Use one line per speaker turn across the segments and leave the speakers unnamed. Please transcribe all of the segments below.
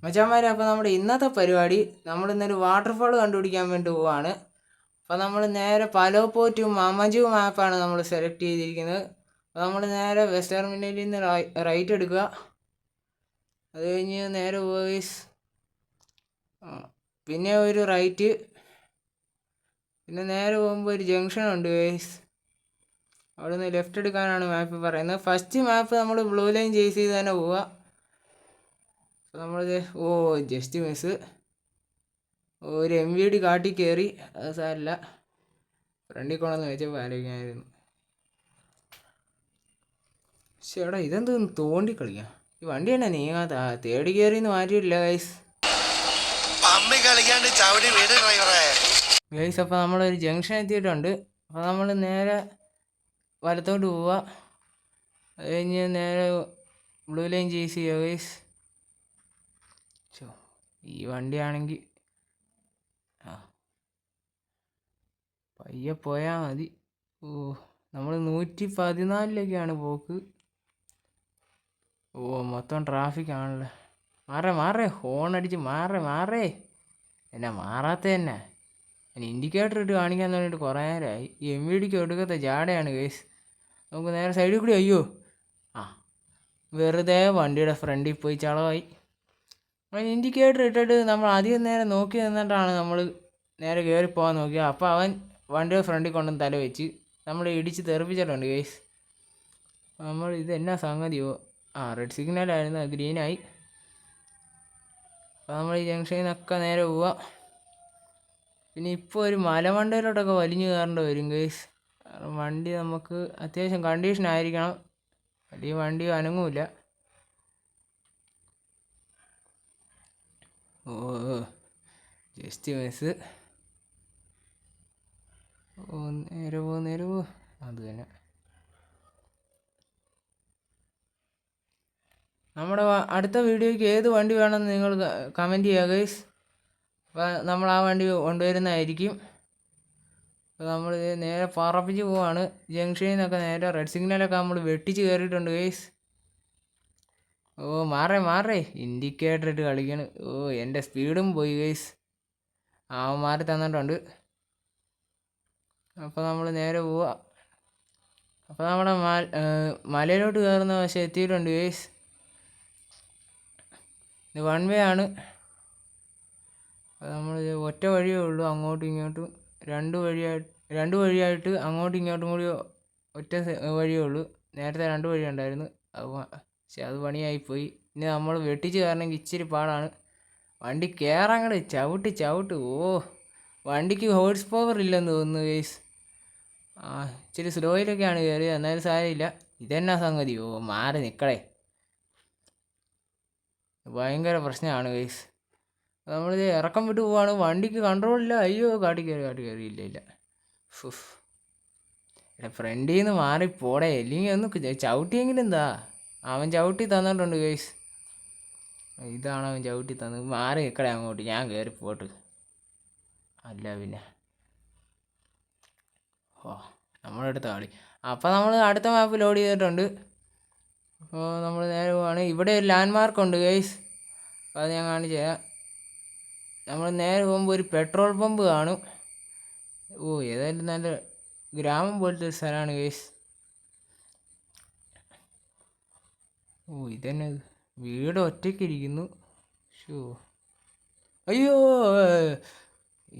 മച്ചാന്മാരെ, അപ്പോൾ നമ്മുടെ ഇന്നത്തെ പരിപാടി നമ്മളിന്നൊരു വാട്ടർഫാൾ കണ്ടുപിടിക്കാൻ വേണ്ടി പോവാണ്. അപ്പോൾ നമ്മൾ നേരെ പലോപ്പോ ടു മാമഞ്ചു മാപ്പാണ് നമ്മൾ സെലക്ട് ചെയ്തിരിക്കുന്നത്. അപ്പോൾ നമ്മൾ നേരെ വെസ്റ്റ് ടെർമിനലിൽ നിന്ന് റൈറ്റ് എടുക്കുക. അത് കഴിഞ്ഞ് നേരെ പോയി പിന്നെ ഒരു റൈറ്റ്, പിന്നെ നേരെ പോകുമ്പോൾ ഒരു ജംഗ്ഷൻ ഉണ്ട് ഗൈസ്. അവിടെ നിന്ന് ലെഫ്റ്റ് എടുക്കാനാണ് മാപ്പ് പറയുന്നത്. ഫസ്റ്റ് മാപ്പ് നമ്മൾ ബ്ലൂ ലൈൻ ചേസ് ചെയ്ത് തന്നെ പോവുക. അപ്പോൾ നമ്മൾ ജസ്റ്റ് മിസ്, ഒരു MVD കാട്ടി കയറി. അത് സാരമില്ല, ഫ്രണ്ടിൽ കൊണ്ടെന്ന് വെച്ചപ്പോൾ ആലോചിക്കാമായിരുന്നു. ചേട്ടാ ഇതെന്തോന്ന് തോണ്ടി കളിക്കാം, ഈ വണ്ടി തന്നെ നീങ്ങാത്ത. തേടി കയറിന്ന് മാറ്റിയിട്ടില്ല ഗൈസ്. ഗൈസ് അപ്പോൾ നമ്മളൊരു ജംഗ്ഷൻ എത്തിയിട്ടുണ്ട്. അപ്പോൾ നമ്മൾ നേരെ വലത്തോട്ട് പോവുക. അത് കഴിഞ്ഞ് നേരെ ബ്ലൂ ലൈൻ ചേസ് ചെയ്യുക ഗൈസ്. ഈ വണ്ടിയാണെങ്കിൽ പയ്യെ പോയാൽ മതി. നമ്മൾ 114 പോക്ക്. മൊത്തം ട്രാഫിക് ആണല്ലോ. മാറേ ഹോൺ അടിച്ച് മാറേ. എന്നാ മാറാത്ത തന്നെ. ഞാൻ ഇൻഡിക്കേറ്റർ ഇട്ട് കാണിക്കാൻ വേണ്ടിയിട്ട് കുറേ നേരമായി. ഈ MVDക്ക് ഒടുക്കത്തെ ജാടയാണ് ഗൈസ്. നമുക്ക് നേരെ സൈഡിൽ കൂടി അയ്യോ വെറുതെ വണ്ടിയുടെ ഫ്രണ്ടിൽ പോയി ചളവായി. ഇൻഡിക്കേറ്റർ ഇട്ടിട്ട് നമ്മൾ അധികം നേരം നോക്കി നിന്നിട്ടാണ് നമ്മൾ നേരെ കയറി പോകാൻ നോക്കിയത്. അപ്പോൾ അവൻ വണ്ടിയുടെ ഫ്രണ്ടിൽ കൊണ്ടുവന്ന് തല വെച്ച് നമ്മൾ ഇടിച്ച് തെറിപ്പിച്ചിട്ടുണ്ട് ഗൈസ്. നമ്മൾ ഇതെന്നാ സംഗതിയോ, റെഡ് സിഗ്നലായിരുന്നു, ഗ്രീനായി. അപ്പോൾ നമ്മൾ ഈ ജംഗ്ഷനിൽ നിന്നൊക്കെ നേരെ പോവുക. പിന്നെ ഇപ്പോൾ ഒരു മലമണ്ടയിലോട്ടൊക്കെ വലിഞ്ഞു കയറേണ്ടി വരും ഗൈസ്. കാരണം വണ്ടി നമുക്ക് അത്യാവശ്യം കണ്ടീഷൻ ആയിരിക്കണം, അല്ലെങ്കിൽ വണ്ടി അനങ്ങൂല. Just miss. നേരെ പോ. അത് തന്നെ നമ്മുടെ അടുത്ത വീഡിയോയ്ക്ക് ഏത് വണ്ടി വേണമെന്ന് നിങ്ങൾ കമൻറ്റ് ചെയ്യുക ഗൈസ്. അപ്പോൾ നമ്മൾ ആ വണ്ടി കൊണ്ടുവരുന്നതായിരിക്കും. അപ്പോൾ നമ്മൾ നേരെ പറപ്പിച്ച് പോവാണ്. ജംഗ്ഷനിൽ നിന്നൊക്കെ നേരെ റെഡ് സിഗ്നലൊക്കെ നമ്മൾ വെട്ടിച്ച് കയറിയിട്ടുണ്ട് ഗൈസ്. മാറേ ഇൻഡിക്കേറ്റർ ഇട്ട് കളിക്കണം. എൻ്റെ സ്പീഡും പോയി ഗൈസ്. മാറി തന്നിട്ടുണ്ട്. അപ്പോൾ നമ്മൾ നേരെ പോവുക. അപ്പോൾ നമ്മുടെ മലയിലോട്ട് കയറുന്ന വശം എത്തിയിട്ടുണ്ട് ഗൈസ്. ഇത് 1 വേ ആണ്. അപ്പോൾ നമ്മൾ ഒറ്റ വഴിയേ ഉള്ളൂ, അങ്ങോട്ടും ഇങ്ങോട്ടും രണ്ട് വഴിയായിട്ട് അങ്ങോട്ടും ഇങ്ങോട്ടും കൂടി ഒറ്റ വഴിയേ ഉള്ളൂ. നേരത്തെ 2 വഴി ഉണ്ടായിരുന്നു, അത് പണിയായിപ്പോയി. ഇനി നമ്മൾ വെട്ടിച്ച് കയറണമെങ്കിൽ ഇച്ചിരി പാടാണ്. വണ്ടി കയറാങ്ങട് ചവിട്ട്. വണ്ടിക്ക് ഹോഴ്സ് പവർ ഇല്ലെന്ന് തോന്നുന്നു ഗൈസ്. ഇച്ചിരി സ്ലോയിലൊക്കെയാണ് കയറിയത്, എന്നാലും സാരമില്ല. ഇതെന്നാ സംഗതി, മാറി നിൽക്കടേ, ഭയങ്കര പ്രശ്നമാണ് ഗൈസ്. നമ്മളിത് ഇറക്കം വിട്ട് പോവാണ്, വണ്ടിക്ക് കൺട്രോളില്ല. അയ്യോ കാട്ടി കയറി. ഇല്ല ഫ്രണ്ടിൽ നിന്ന് മാറിപ്പോടേ, അല്ലെങ്കിൽ ഒന്ന് ചവിട്ടിയെങ്കിലും എന്താ. അവൻ ചവിട്ടി തന്നിട്ടുണ്ട് ഗൈസ്. ഇതാണ് അവൻ ചവിട്ടി തന്നത്. മാറി നിൽക്കടേ അങ്ങോട്ട്, ഞാൻ കയറി പോട്ട്. അല്ല പിന്നെ നമ്മളെടുത്ത കളി. അപ്പോൾ നമ്മൾ അടുത്ത മാപ്പ് ലോഡ് ചെയ്തിട്ടുണ്ട്. അപ്പോൾ നമ്മൾ നേരെ പോവാണ്. ഇവിടെ ഒരു ലാൻഡ് മാർക്കുണ്ട് ഗൈസ്, അപ്പോൾ അത് ഞാൻ കാണിച്ചു തരാം. നമ്മൾ നേരെ പോകുമ്പോൾ ഒരു പെട്രോൾ പമ്പ് കാണും. ഏതായാലും നല്ല ഗ്രാമം പോലത്തെ ഒരു സ്ഥലമാണ് ഗൈസ്. ഇതന്നെ വീട് ഒറ്റയ്ക്കിരിക്കുന്നു. അയ്യോ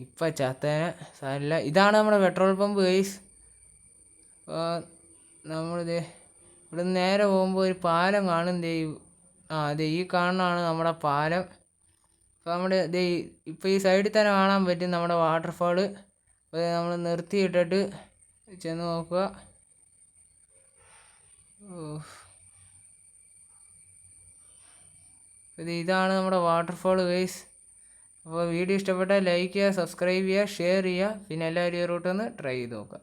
ഇപ്പം ചത്തേനെ, സാരില്ല. ഇതാണ് നമ്മുടെ പെട്രോൾ പമ്പ് ഗൈസ്. അപ്പോൾ നമ്മളിത് ഇവിടെ നിന്ന് നേരെ പോകുമ്പോൾ ഒരു പാലം കാണും. അതെ ഈ കാണുന്നതാണ് നമ്മുടെ പാലം. അപ്പോൾ നമ്മുടെ ഇപ്പോൾ ഈ സൈഡിൽ തന്നെ കാണാൻ പറ്റും നമ്മുടെ വാട്ടർഫാള്. അപ്പോൾ നമ്മൾ നിർത്തിയിട്ടിട്ട് ചെന്ന് നോക്കുക. ഇതാണ് നമ്മുടെ വാട്ടർഫാൾ ഗൈസ്. അപ്പോൾ വീഡിയോ ഇഷ്ടപ്പെട്ടാൽ ലൈക്ക് ചെയ്യുക, സബ്സ്ക്രൈബ് ചെയ്യുക, ഷെയർ ചെയ്യുക. പിന്നെ എല്ലാവരും ഈ റൂട്ടൊന്ന് ട്രൈ ചെയ്ത് നോക്കുക.